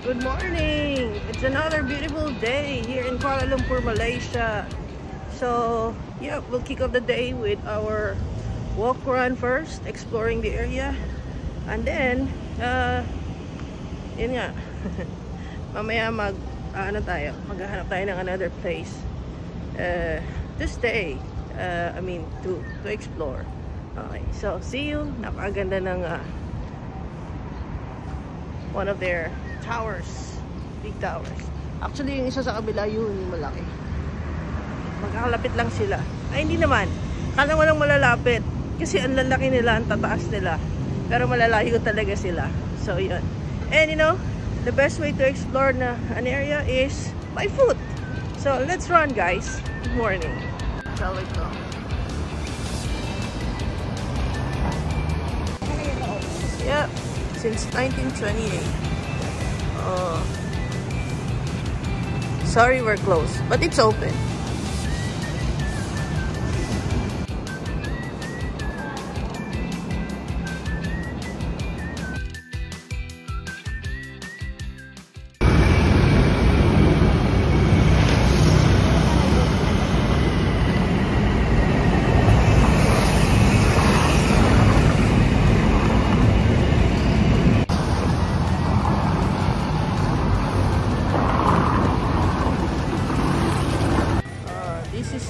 Good morning! It's another beautiful day here in Kuala Lumpur, Malaysia. So, yeah, we'll kick off the day with our walk run first, exploring the area. And then, yun nga, mamaya maghahanap tayo ng another place to stay. To explore. Okay, so see you. Napakaganda ng one of their towers, big towers. Actually, yung isa sa kabila, yun yung malaki. Magkakalapit lang sila. Ay, hindi naman. Kala mo lang malalapit. Kasi ang lalaki nila, ang tataas nila. Pero malalayo talaga sila. So, yun. And you know, the best way to explore an area is by foot. So, let's run, guys. Good morning. Shall we go? Yep. Since 1928. Sorry we're closed, but it's open.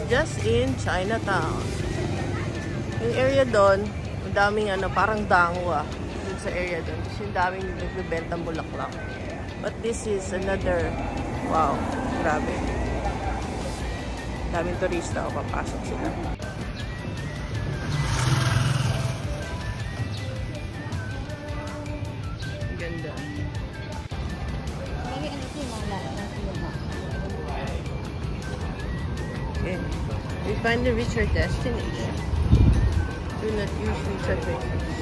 Just in Chinatown. Yung area doon, daming parang dangwa dun sa area doon. Kasi yung daming nagbebentang bulaklak. But this is another, wow, grabe. Daming turista o papasok sila. Ganda. Okay. We finally reached our destination. Do not use visa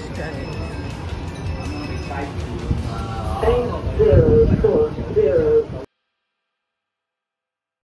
scanning. 304